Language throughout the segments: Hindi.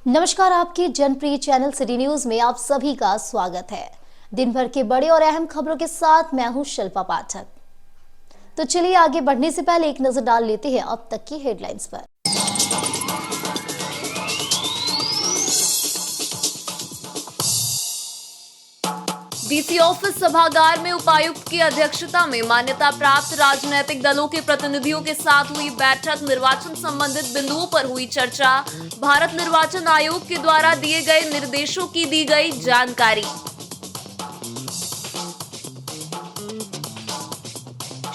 नमस्कार, आपके जनप्रिय चैनल सिटी न्यूज में आप सभी का स्वागत है। दिन भर के बड़े और अहम खबरों के साथ मैं हूं शिल्पा पाठक। तो चलिए आगे बढ़ने से पहले एक नजर डाल लेते हैं अब तक की हेडलाइंस पर। डीसी ऑफिस सभागार में उपायुक्त की अध्यक्षता में मान्यता प्राप्त राजनीतिक दलों के प्रतिनिधियों के साथ हुई बैठक। निर्वाचन संबंधित बिंदुओं पर हुई चर्चा। भारत निर्वाचन आयोग के द्वारा दिए गए निर्देशों की दी गई जानकारी।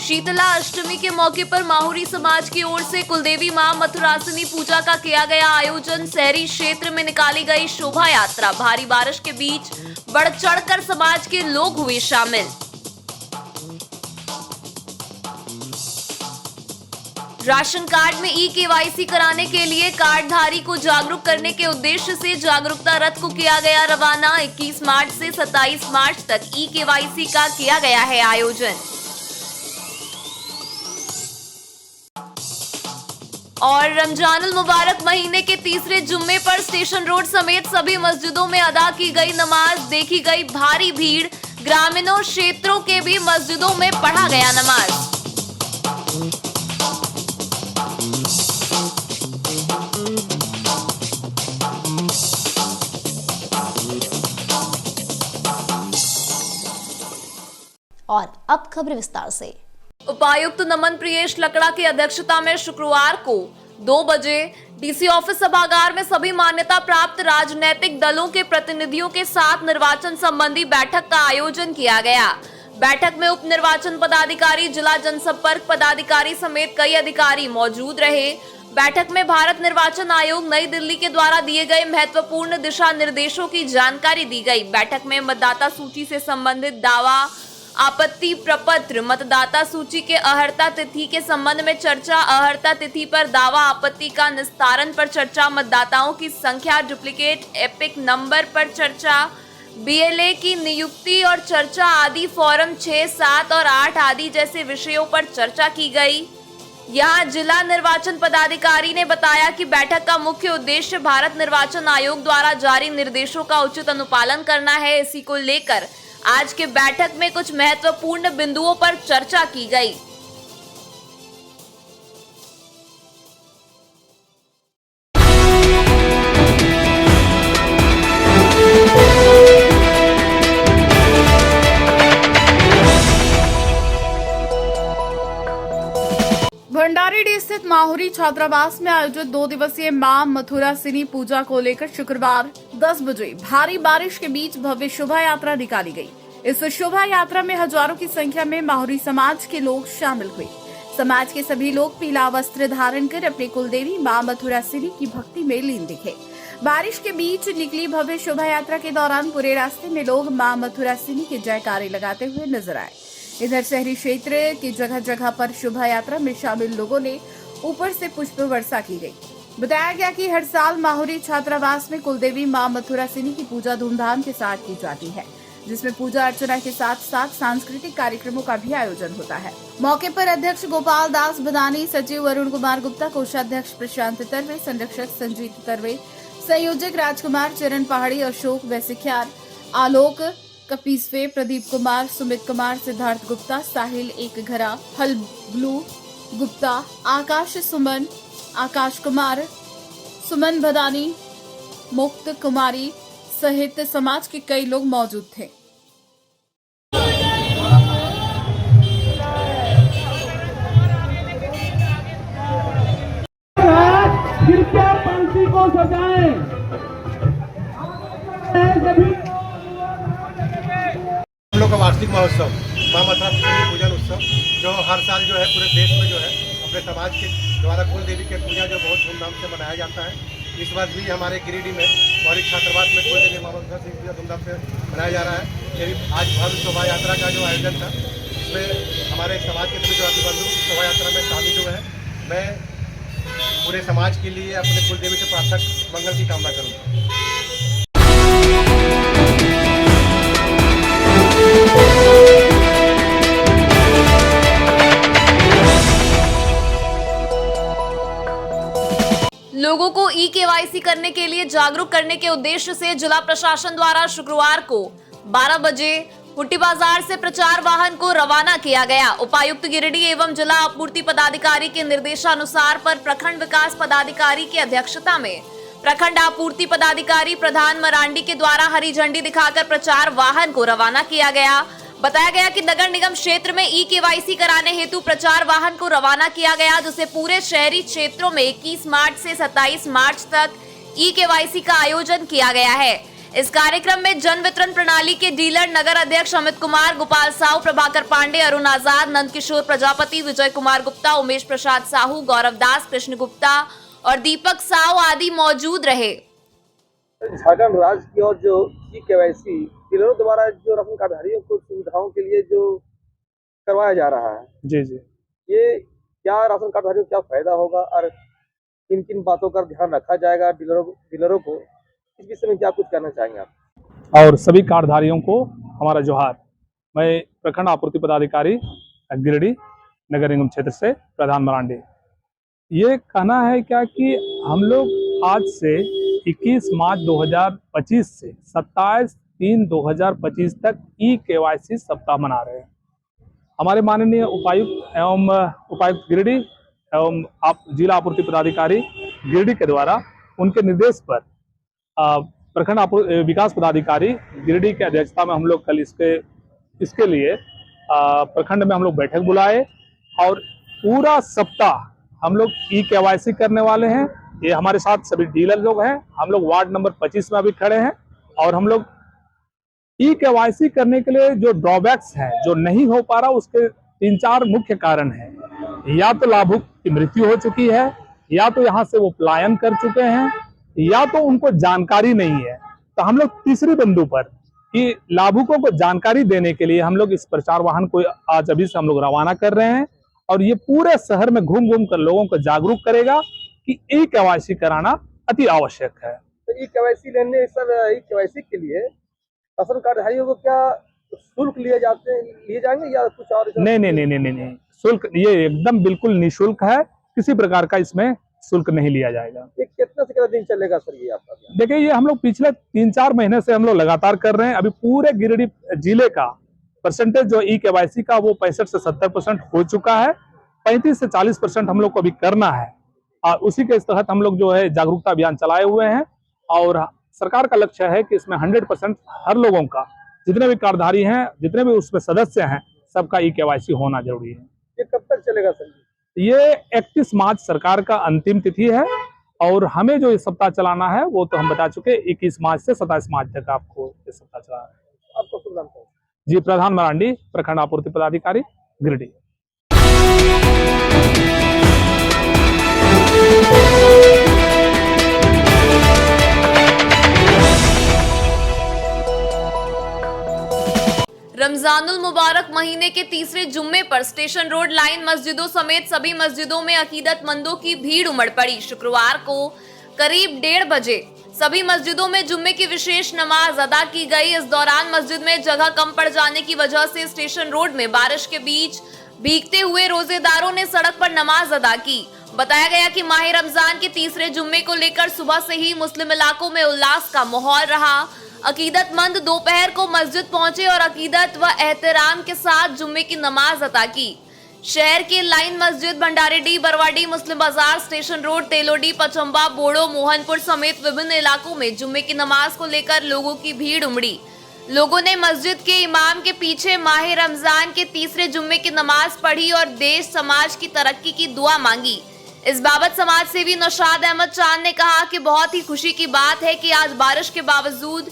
शीतला अष्टमी के मौके पर माहुरी समाज की ओर से कुलदेवी मां मथुरासिनी पूजा का किया गया आयोजन। शहरी क्षेत्र में निकाली गई शोभा यात्रा। भारी बारिश के बीच बढ़ चढ़कर समाज के लोग हुए शामिल। राशन कार्ड में ई-केवाईसी कराने के लिए कार्डधारी को जागरूक करने के उद्देश्य से जागरूकता रथ को किया गया रवाना। 21 मार्च से 27 मार्च तक ई-केवाईसी का किया गया है आयोजन। और रमजानुल मुबारक महीने के तीसरे जुम्मे पर स्टेशन रोड समेत सभी मस्जिदों में अदा की गई नमाज। देखी गई भारी भीड़। ग्रामीणों क्षेत्रों के भी मस्जिदों में पढ़ा गया नमाज। और अब खबर विस्तार से। उपायुक्त नमन प्रियेश लकड़ा की अध्यक्षता में शुक्रवार को 2 बजे डीसी ऑफिस सभागार में सभी मान्यता प्राप्त राजनीतिक दलों के प्रतिनिधियों के साथ निर्वाचन संबंधी बैठक का आयोजन किया गया। बैठक में उप निर्वाचन पदाधिकारी, जिला जनसंपर्क पदाधिकारी समेत कई अधिकारी मौजूद रहे। बैठक में भारत निर्वाचन आयोग नई दिल्ली के द्वारा दिए गए महत्वपूर्ण दिशा निर्देशों की जानकारी दी गई। बैठक में मतदाता सूची से संबंधित दावा, आपत्ति प्रपत्र, मतदाता सूची के अहर्ता तिथि के संबंध में चर्चा, अहर्ता तिथि पर दावा आपत्ति का निस्तारण पर चर्चा, मतदाताओं की संख्या, डुप्लीकेट एपिक नंबर पर चर्चा, बीएलए की नियुक्ति और चर्चा आदि फॉरम 6, 7 और 8 आदि जैसे विषयों पर चर्चा की गई। यहाँ जिला निर्वाचन पदाधिकारी ने बताया कि बैठक का मुख्य उद्देश्य भारत निर्वाचन आयोग द्वारा जारी निर्देशों का उचित अनुपालन करना है। इसी को लेकर आज के बैठक में कुछ महत्वपूर्ण बिंदुओं पर चर्चा की गई। भंडारीडीह स्थित माहुरी छात्रावास में आयोजित 2 दिवसीय मां मथुरासिनी पूजा को लेकर शुक्रवार 10 बजे भारी बारिश के बीच भव्य शोभा यात्रा निकाली गई। इस शोभा यात्रा में हजारों की संख्या में माहुरी समाज के लोग शामिल हुए। समाज के सभी लोग पीला वस्त्र धारण कर अपनी कुलदेवी मां मथुरासिनी की भक्ति में लीन दिखे। बारिश के बीच निकली भव्य शोभा यात्रा के दौरान पूरे रास्ते में लोग मां मथुरासिनी के जयकारे लगाते हुए नजर आए। इधर शहरी क्षेत्र की जगह जगह पर शोभा यात्रा में शामिल लोगों ने ऊपर से पुष्प वर्षा की गई। बताया गया कि हर साल माहुरी छात्रावास में कुलदेवी मां मथुरासिनी की पूजा धूमधाम के साथ की जाती है, जिसमें पूजा अर्चना के साथ साथ सांस्कृतिक कार्यक्रमों का भी आयोजन होता है। मौके पर अध्यक्ष गोपाल दास बदानी, सचिव अरुण कुमार गुप्ता, कोषाध्यक्ष प्रशांत तरवे, संरक्षक संजीत तरवे, संयोजक राजकुमार, चरण पहाड़ी, अशोक वैसिख्यार, आलोक कपीसवे, प्रदीप कुमार, सुमित कुमार, सिद्धार्थ गुप्ता, साहिल एक घरा, हलब्लू गुप्ता, आकाश सुमन, आकाश कुमार, सुमन भदानी, मुक्त कुमारी सहित समाज के कई लोग मौजूद थे। कृपया पंक्ति को सजाएं। हम लोग का वार्षिक महोत्सव मां मथुरासिनी पूजन उत्सव जो हर साल जो है पूरे देश में जो है अपने समाज के द्वारा कुल देवी की पूजा जो बहुत धूमधाम से मनाया जाता है। इस बार भी हमारे गिरिडीह में माहुरी छात्रावास में कुल देवी मां मथुरासिनी पूजा धूमधाम से मनाया जा रहा है। आज भव्य शोभा यात्रा का जो आयोजन था, इसमें हमारे समाज के सभी जो बंधु शोभा यात्रा में शामिल हुए हैं। मैं पूरे समाज के लिए अपने कुल देवी से प्रार्थना मंगल की कामना करूँगा। लोगों को ई-केवाईसी करने के लिए जागरूक करने के उद्देश्य से जिला प्रशासन द्वारा शुक्रवार को 12 बजे हुट्टी बाजार से प्रचार वाहन को रवाना किया गया। उपायुक्त गिरिडीह एवं जिला आपूर्ति पदाधिकारी के निर्देशानुसार पर प्रखंड विकास पदाधिकारी की अध्यक्षता में प्रखंड आपूर्ति पदाधिकारी प्रधान मरांडी के द्वारा हरी झंडी दिखाकर प्रचार वाहन को रवाना किया गया। बताया गया कि नगर निगम क्षेत्र में ई-केवाईसी कराने हेतु प्रचार वाहन को रवाना किया गया, जिसे पूरे शहरी क्षेत्रों में 21 मार्च से 27 मार्च तक ई-केवाईसी का आयोजन किया गया है। इस कार्यक्रम में जन वितरण प्रणाली के डीलर नगर अध्यक्ष अमित कुमार, गोपाल साहू, प्रभाकर पांडे, अरुण आजाद, नंद किशोर प्रजापति, विजय कुमार गुप्ता, उमेश प्रसाद साहू, गौरव दास, कृष्ण गुप्ता और दीपक साहू आदि मौजूद रहे। झारखंड राज्य की और जो ई-केवाईसी डीलरों द्वारा जो राशन कार्डधारियों को सुविधाओं के लिए जो करवाया जा रहा है, जी जी, ये क्या राशन कार्डधारियों को क्या फायदा होगा और किन किन बातों का ध्यान रखा जाएगा डीलरों को, इस विषय में क्या कुछ कहना चाहेंगे आप? और सभी कार्डधारियों को हमारा जोहार। मैं प्रखंड आपूर्ति पदाधिकारी गिरिडीह नगर निगम क्षेत्र से प्रधान मरांडी। ये कहना है क्या कि हम लोग आज से 21 मार्च 2025 से 27/3/2025 तक ई-केवाईसी सप्ताह मना रहे हैं। हमारे माननीय उपायुक्त गिरिडीह एवं जिला आपूर्ति पदाधिकारी गिरिडीह के द्वारा उनके निर्देश पर प्रखंड विकास पदाधिकारी गिरिडीह की अध्यक्षता में हम लोग कल इसके लिए प्रखंड में हम लोग बैठक बुलाए और पूरा सप्ताह हम लोग ई-केवाईसी करने वाले हैं। ये हमारे साथ सभी डीलर लोग हैं। हम लोग वार्ड नंबर 25 में अभी खड़े हैं और हम लोग ई-केवाईसी करने के लिए जो ड्रॉबैक्स हैं, जो नहीं हो पा रहा, उसके 3-4 मुख्य कारण हैं। या तो लाभुक की मृत्यु हो चुकी है, या तो यहाँ से वो पलायन कर चुके हैं, या तो उनको जानकारी नहीं है। तो हम लोग तीसरी बिंदु पर कि लाभुकों को जानकारी देने के लिए हम लोग इस प्रचार वाहन को आज अभी से हम लोग रवाना कर रहे हैं और ये पूरे शहर में घूम घूम कर लोगों को जागरूक करेगा कि ई-केवाईसी कराना अति आवश्यक है। तो ई-केवाईसी के लिए राशन कार्डधारियों को क्या शुल्क लिए जाएंगे या कुछ और? नहीं, शुल्क ये एकदम बिल्कुल निःशुल्क है। किसी प्रकार का इसमें शुल्क नहीं लिया जाएगा। ये कितना से कितना दिन चलेगा सर ये आपका? देखिए, ये हम लोग पिछले 3-4 महीने से हम लोग लगातार कर रहे हैं। अभी पूरे गिरिडीह जिले का परसेंटेज जो ई-केवाईसी का वो 65 से 70% हो चुका है। 35 से 40% हम लोग को अभी करना है और उसी के तहत हम लोग जो है जागरूकता अभियान चलाए हुए हैं और सरकार का लक्ष्य है कि इसमें 100% हर लोगों का, जितने भी कार्डधारी हैं, जितने भी उसमें सदस्य हैं, सबका ई-केवाईसी होना जरूरी है। ये कब तक चलेगा सर? ये 31 मार्च सरकार का अंतिम तिथि है और हमें जो ये सप्ताह चलाना है वो तो हम बता चुके, 21 मार्च से 27 मार्च तक आपको ये सप्ताह चलाना है। आपको शुभ नाम है? जी, प्रधान मरांडी, प्रखंड आपूर्ति पदाधिकारी गिरिडीह। रमजानुल मुबारक महीने के तीसरे जुम्मे पर स्टेशन रोड लाइन मस्जिदों समेत सभी मस्जिदों में अकीदतमंदों की भीड़ उमड़ पड़ी। शुक्रवार को करीब 1:30 बजे सभी मस्जिदों में जुम्मे की विशेष नमाज अदा की गई। इस दौरान मस्जिद में जगह कम पड़ जाने की वजह से स्टेशन रोड में बारिश के बीच भीगते हुए रोजेदारों ने सड़क पर नमाज अदा की। बताया गया कि माह रमजान के तीसरे जुम्मे को लेकर सुबह से ही मुस्लिम इलाकों में उल्लास का माहौल रहा। अकीदतमंद दोपहर को मस्जिद पहुंचे और अकीदत व एहतराम के साथ जुम्मे की नमाज अदा की। शहर के लाइन मस्जिद, भंडारीडीह, बरवाडी, मुस्लिम बाजार, स्टेशन रोड, तेलोडी, पचम्बा, बोड़ो, मोहनपुर समेत विभिन्न इलाकों में जुम्मे की नमाज को लेकर लोगों की भीड़ उमड़ी। लोगों ने मस्जिद के इमाम के पीछे माह रमजान के तीसरे जुम्मे की नमाज पढ़ी और देश समाज की तरक्की की दुआ मांगी। इस बाबत समाज सेवी नौशाद अहमद चांद ने कहा कि बहुत ही खुशी की बात है कि आज बारिश के बावजूद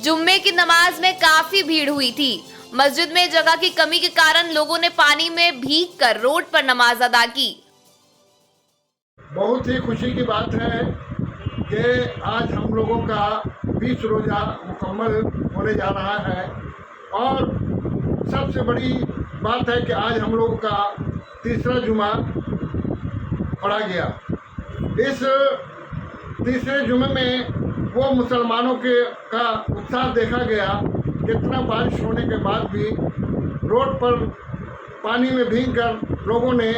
जुम्मे की नमाज में काफी भीड़ हुई थी। मस्जिद में जगह की कमी के कारण लोगों ने पानी में भीगकर रोड पर नमाज अदा की। बहुत ही खुशी की बात है कि आज हम लोगों का 20 रोजा मुकम्मल होने जा रहा है और सबसे बड़ी बात है कि आज हम लोगों का तीसरा जुमा पढ़ा गया। इस तीसरे जुमे में वो मुसलमानों का उत्साह देखा गया। कितना बारिश होने के बाद भी रोड पर पानी में भीगकर लोगों ने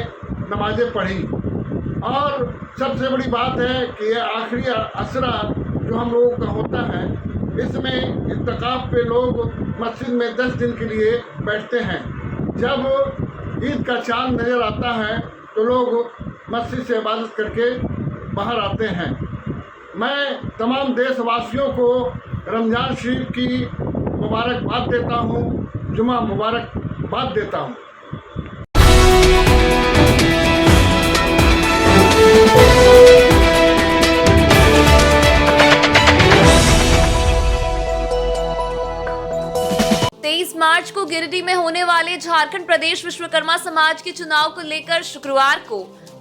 नमाजें पढ़ी। और सबसे बड़ी बात है कि ये आखिरी असरा जो हम लोगों का होता है, इसमें इत्तिकाफ पे लोग मस्जिद में 10 दिन के लिए बैठते हैं। जब ईद का चांद नज़र आता है तो लोग मस्जिद से इबादत करके बाहर आते हैं। मैं तमाम देशवासियों को रमज़ान शरीफ की मुबारकबाद देता हूँ, जुमा मुबारकबाद देता हूँ। मार्च को गिरिडीह में होने वाले झारखंड प्रदेश विश्वकर्मा समाज के चुनाव को लेकर शुक्रवार को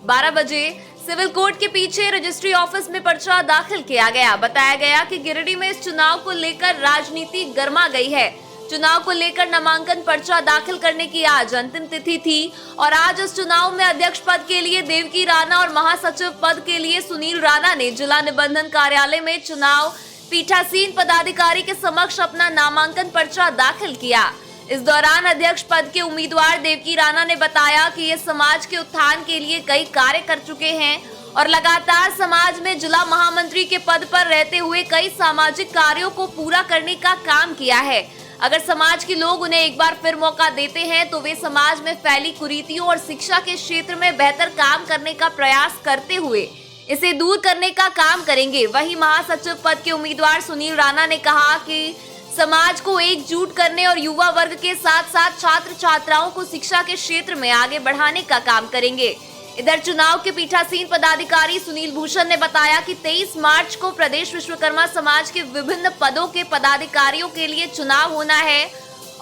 12 बजे सिविल कोर्ट के पीछे रजिस्ट्री ऑफिस में पर्चा दाखिल किया गया। बताया गया कि गिरिडीह में इस चुनाव को लेकर राजनीति गर्मा गई है। चुनाव को लेकर नामांकन पर्चा दाखिल करने की आज अंतिम तिथि थी और आज इस चुनाव में अध्यक्ष पद के लिए देवकी राणा और महासचिव पद के लिए सुनील राणा ने जिला निबंधन कार्यालय में चुनाव पीठासीन पदाधिकारी के समक्ष अपना नामांकन पर्चा दाखिल किया। इस दौरान अध्यक्ष पद के उम्मीदवार देवकी राणा ने बताया कि ये समाज के उत्थान के लिए कई कार्य कर चुके हैं और लगातार समाज में जिला महामंत्री के पद पर रहते हुए कई सामाजिक कार्यों को पूरा करने का काम किया है। अगर समाज के लोग उन्हें एक बार फिर मौका देते हैं तो वे समाज में फैली कुरीतियों और शिक्षा के क्षेत्र में बेहतर काम करने का प्रयास करते हुए इसे दूर करने का काम करेंगे। वहीं महासचिव पद के उम्मीदवार सुनील राणा ने कहा कि समाज को एकजुट करने और युवा वर्ग के साथ साथ छात्र छात्राओं को शिक्षा के क्षेत्र में आगे बढ़ाने का काम करेंगे। इधर चुनाव के पीठासीन पदाधिकारी सुनील भूषण ने बताया कि 23 मार्च को प्रदेश विश्वकर्मा समाज के विभिन्न पदों के पदाधिकारियों के लिए चुनाव होना है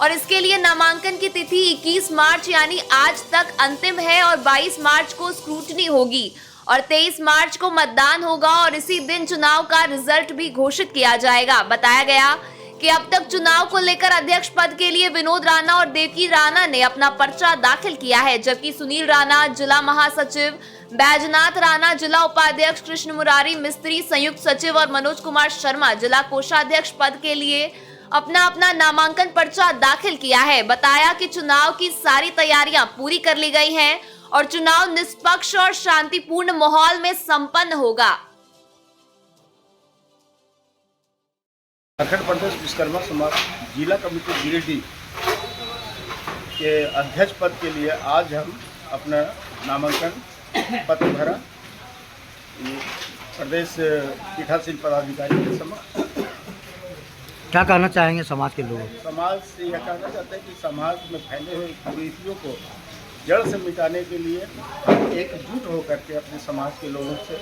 और इसके लिए नामांकन की तिथि 21 मार्च यानी आज तक अंतिम है और 22 मार्च को स्क्रूटनी होगी और 23 मार्च को मतदान होगा और इसी दिन चुनाव का रिजल्ट भी घोषित किया जाएगा। बताया गया कि अब तक चुनाव को लेकर अध्यक्ष पद के लिए विनोद राणा और देवकी राणा ने अपना पर्चा दाखिल किया है, जबकि सुनील राणा जिला महासचिव, बैजनाथ राणा जिला उपाध्यक्ष, कृष्ण मुरारी मिस्त्री संयुक्त सचिव और मनोज कुमार शर्मा जिला कोषाध्यक्ष पद के लिए अपना अपना नामांकन पर्चा दाखिल किया है। बताया कि चुनाव की सारी तैयारियां पूरी कर ली गई हैं और चुनाव निष्पक्ष और शांतिपूर्ण माहौल में संपन्न होगा। झारखंड प्रदेश विश्वकर्मा समाज जिला कमेटी गिरिडीह के अध्यक्ष पद के लिए आज हम अपना नामांकन पत्र भरा। प्रदेश पीठासीन पदाधिकारी के समक्ष क्या कहना चाहेंगे समाज के लोग? समाज से यह कहना चाहते हैं कि समाज में फैले हुए कुरीतियों को जड़ से मिटाने के लिए एकजुट होकर के अपने समाज के लोगों से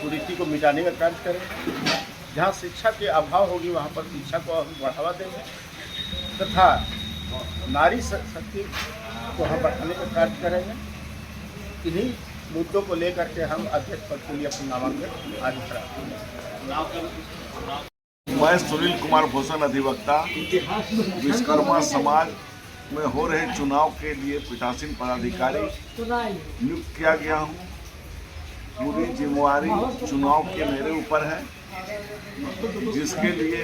कुरीति को मिटाने का कार्य करें। जहाँ शिक्षा के अभाव होगी वहाँ पर शिक्षा को हम बढ़ावा देंगे तथा नारी शक्ति को हम बढ़ाने का कार्य करेंगे। इन्हीं मुद्दों को लेकर के हम अध्यक्ष पद के लिए अपना नामांकन आज कराएंगे। मैं सुनील कुमार भूषण, अधिवक्ता, विश्वकर्मा समाज में हो रहे चुनाव के लिए पीठासीन पदाधिकारी नियुक्त किया गया हूँ। पूरी जिम्मेवारी चुनाव के मेरे ऊपर है, जिसके लिए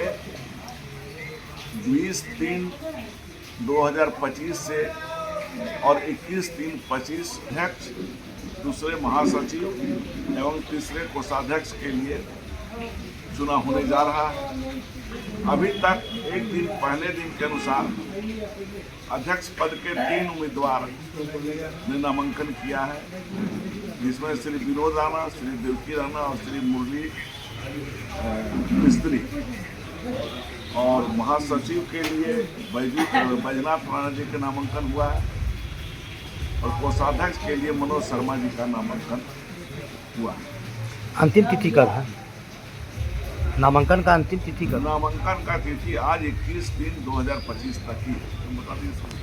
20/3/2025 से और 21/3/25 अध्यक्ष, दूसरे महासचिव एवं तीसरे कोषाध्यक्ष के लिए चुनाव होने जा रहा है। अभी तक एक दिन पहले दिन के अनुसार अध्यक्ष पद के 3 उम्मीदवार ने नामांकन किया है, जिसमें श्री विनोद राणा, श्री देवकी राणा और श्री मुरली मिस्त्री। और महासचिव के लिए बैजनाथ राणा जी का नामांकन हुआ है और कोषाध्यक्ष के लिए मनोज शर्मा जी का नामांकन हुआ है। अंतिम तिथि कब है? नामांकन का अंतिम तिथि कब? नामांकन का तिथि आज 21/3/2025 तक ही है। बता दीजिए।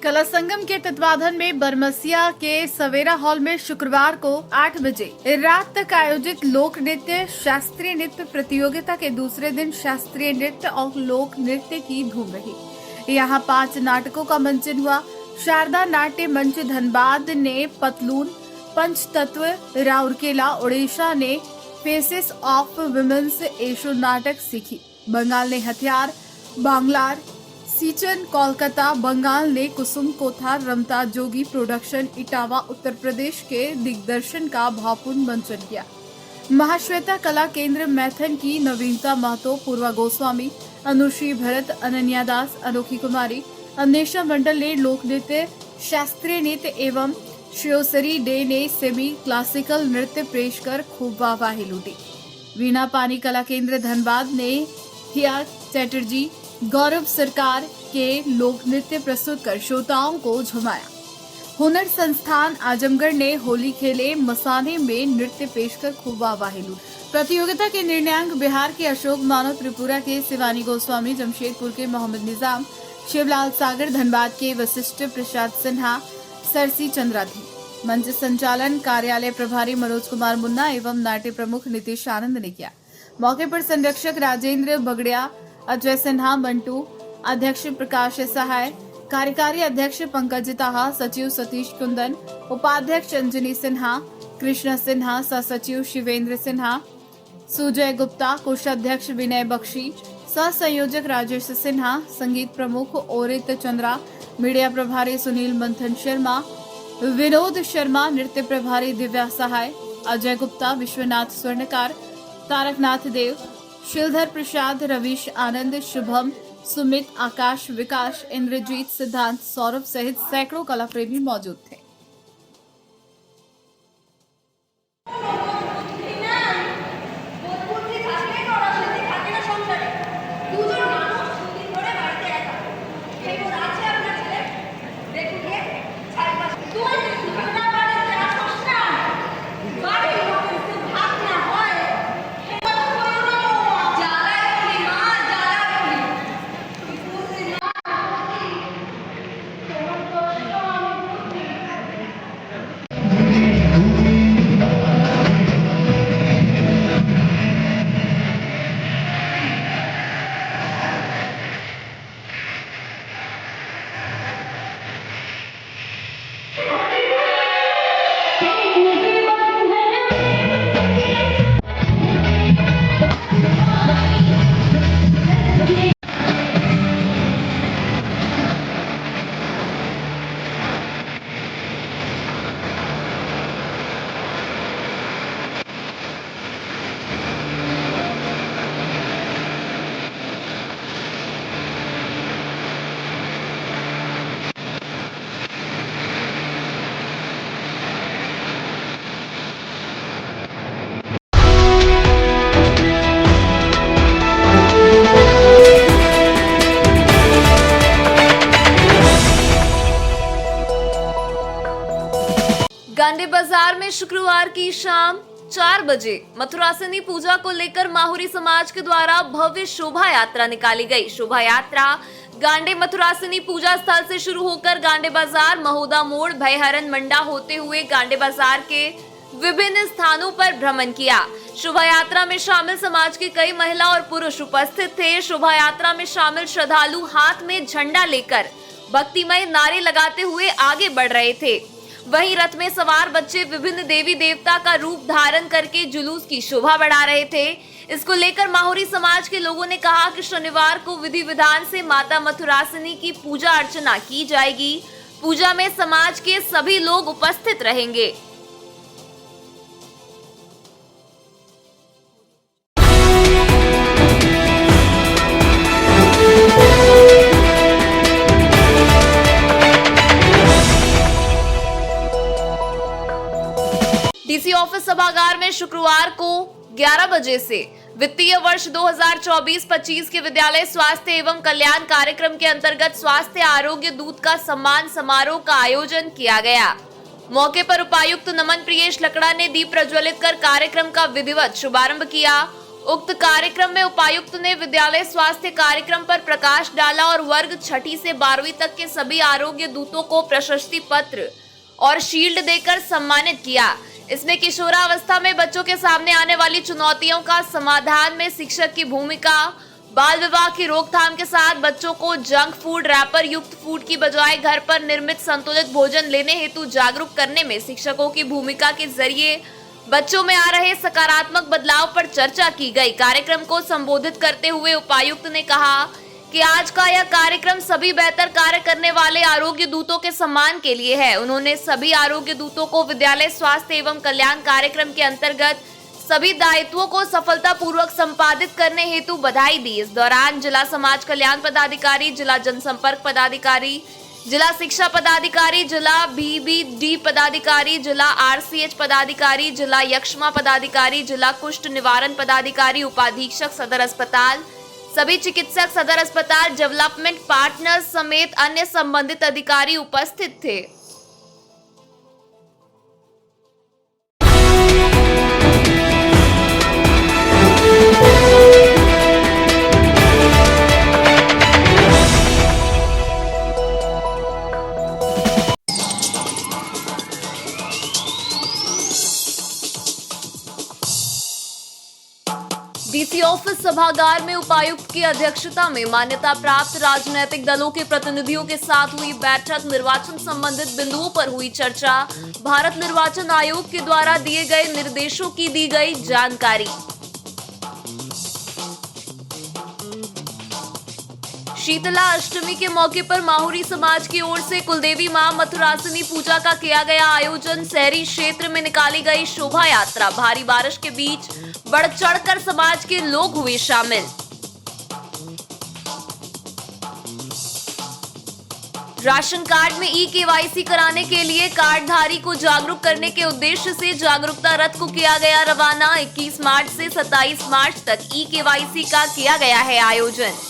कला संगम के तत्वाधान में बरमसिया के सवेरा हॉल में शुक्रवार को 8 बजे रात तक आयोजित लोक नृत्य शास्त्रीय नृत्य प्रतियोगिता के दूसरे दिन शास्त्रीय नृत्य और लोक नृत्य की धूम रही। यहाँ 5 नाटकों का मंचन हुआ। शारदा नाट्य मंच धनबाद ने पतलून, पंचतत्व राउरकेला उड़ीसा ने फेसेस ऑफ विमेन्स एशियो नाटक सीखी। बंगाल ने हथियार, बांग्लार, सीचन कोलकाता। बंगाल ने कुसुम कोथा, रमता जोगी प्रोडक्शन इटावा उत्तर प्रदेश के दिग्दर्शन का भावपूर्ण मंचन किया। महाश्वेता कला केंद्र मैथन की नवीनता महतो, पूर्वा गोस्वामी, अनुश्री भरत, अनन्या दास, अनोखी कुमारी, अन्वेषा मंडल ने लोक नृत्य, शास्त्रीय नृत्य एवं श्योसरी डे ने सेमी क्लासिकल नृत्य पेश कर खूब वाहवाही लूटी। वीणा पानी कला केंद्र धनबाद ने हिया चैटर्जी, गौरव सरकार के लोक नृत्य प्रस्तुत कर श्रोताओं को झुमाया। हुनर संस्थान आजमगढ़ ने होली खेले मसाने में नृत्य पेश कर खूब वाहवाही लूटी। प्रतियोगिता के निर्णायक बिहार के अशोक मानो, त्रिपुरा के शिवानी गोस्वामी, जमशेदपुर के मोहम्मद निजाम, शिवलाल सागर, धनबाद के वशिष्ठ प्रसाद सिन्हा, सरसी चंद्राधी। मंच संचालन कार्यालय प्रभारी मनोज कुमार मुन्ना एवं नाट्य प्रमुख नीतीश आनंद ने किया। मौके पर संरक्षक राजेंद्र बगड़िया, अजय सिन्हा, मंटू, अध्यक्ष प्रकाश सहाय, कार्यकारी अध्यक्ष पंकज ताहा, सचिव सतीश कुंदन, उपाध्यक्ष अंजनी सिन्हा, कृष्ण सिन्हा, सह सचिव शिवेंद्र सिन्हा, सुजय गुप्ता, कोषाध्यक्ष विनय बख्शी, सह संयोजक राजेश सिन्हा, संगीत प्रमुख ओरित चंद्रा, मीडिया प्रभारी सुनील मंथन शर्मा, विनोद शर्मा, नृत्य प्रभारी दिव्या सहाय, अजय गुप्ता, विश्वनाथ स्वर्णकार, तारकनाथ देव, शिलधर प्रसाद, रवीश आनंद, शुभम, सुमित, आकाश, विकास, इंद्रजीत, सिद्धांत, सौरभ सहित सैकड़ों कलाप्रेमी मौजूद थे। गांधी बाजार में शुक्रवार की शाम 4 बजे मथुरासिनी पूजा को लेकर माहुरी समाज के द्वारा भव्य शोभा यात्रा निकाली गई। शोभा यात्रा गांडे मथुरासिनी पूजा स्थल से शुरू होकर गांडे बाजार, महोदा मोड़, भयहरन मंडा होते हुए गांडे बाजार के विभिन्न स्थानों पर भ्रमण किया। शोभा यात्रा में शामिल समाज के कई महिला और पुरुष उपस्थित थे। शोभा यात्रा में शामिल श्रद्धालु हाथ में झंडा लेकर भक्तिमय नारे लगाते हुए आगे बढ़ रहे थे। वहीं रथ में सवार बच्चे विभिन्न देवी देवता का रूप धारण करके जुलूस की शोभा बढ़ा रहे थे। इसको लेकर माहुरी समाज के लोगों ने कहा कि शनिवार को विधि विधान से माता मथुरासिनी की पूजा अर्चना की जाएगी। पूजा में समाज के सभी लोग उपस्थित रहेंगे। डीसी ऑफिस सभागार में शुक्रवार को 11 बजे से वित्तीय वर्ष 2024-25 के विद्यालय स्वास्थ्य एवं कल्याण कार्यक्रम के अंतर्गत स्वास्थ्य आरोग्य दूत का सम्मान समारोह का आयोजन किया गया। मौके पर उपायुक्त नमन प्रियेश लकड़ा ने दीप प्रज्वलित कर कार्यक्रम का विधिवत शुभारंभ किया। उक्त कार्यक्रम में उपायुक्त ने विद्यालय स्वास्थ्य कार्यक्रम पर प्रकाश डाला और वर्ग 6ठी से 12वीं तक के सभी आरोग्य दूतों को प्रशस्ति पत्र और शील्ड देकर सम्मानित किया। इसमें किशोरावस्था में बच्चों के सामने आने वाली चुनौतियों का समाधान में शिक्षक की भूमिका, बाल विवाह की रोकथाम के साथ बच्चों को जंक फूड, रैपर युक्त फूड की बजाय घर पर निर्मित संतुलित भोजन लेने हेतु जागरूक करने में शिक्षकों की भूमिका के जरिए बच्चों में आ रहे सकारात्मक बदलाव पर चर्चा की गई। कार्यक्रम को संबोधित करते हुए उपायुक्त ने कहा कि आज का यह कार्यक्रम सभी बेहतर कार्य करने वाले आरोग्य दूतों के सम्मान के लिए है। उन्होंने सभी आरोग्य दूतों को विद्यालय स्वास्थ्य एवं कल्याण कार्यक्रम के अंतर्गत सभी दायित्वों को सफलतापूर्वक संपादित करने हेतु बधाई दी। इस दौरान जिला समाज कल्याण पदाधिकारी, जिला जनसंपर्क पदाधिकारी, जिला शिक्षा पदाधिकारी, जिला BBD पदाधिकारी, जिला RCH पदाधिकारी, जिला यक्ष्मा पदाधिकारी, जिला कुष्ठ निवारण पदाधिकारी, उपाधीक्षक सदर अस्पताल, सभी चिकित्सक सदर अस्पताल, डेवलपमेंट पार्टनर्स समेत अन्य संबंधित अधिकारी उपस्थित थे। डीसी ऑफिस सभागार में उपायुक्त की अध्यक्षता में मान्यता प्राप्त राजनीतिक दलों के प्रतिनिधियों के साथ हुई बैठक। निर्वाचन संबंधित बिंदुओं पर हुई चर्चा। भारत निर्वाचन आयोग के द्वारा दिए गए निर्देशों की दी गई जानकारी। शीतला अष्टमी के मौके पर माहुरी समाज की ओर से कुलदेवी मां मथुरासिनी पूजा का किया गया आयोजन। शहरी क्षेत्र में निकाली गई शोभा यात्रा। भारी बारिश के बीच बढ़ चढ़कर समाज के लोग हुए शामिल। राशन कार्ड में ई-KYC कराने के लिए कार्डधारी को जागरूक करने के उद्देश्य से जागरूकता रथ को किया गया रवाना। 21 मार्च से 27 मार्च तक ई-KYC का किया गया है आयोजन।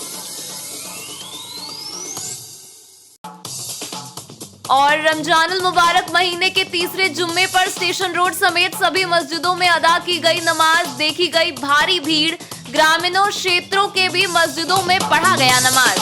और रमजानुल मुबारक महीने के तीसरे जुम्मे पर स्टेशन रोड समेत सभी मस्जिदों में अदा की गई नमाज। देखी गई भारी भीड़। ग्रामीणों क्षेत्रों के भी मस्जिदों में पढ़ा गया नमाज।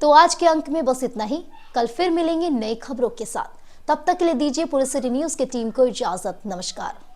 तो आज के अंक में बस इतना ही। कल फिर मिलेंगे नई खबरों के साथ। तब तक के लिए दीजिए पूरे सिटी न्यूज की टीम को इजाजत। नमस्कार।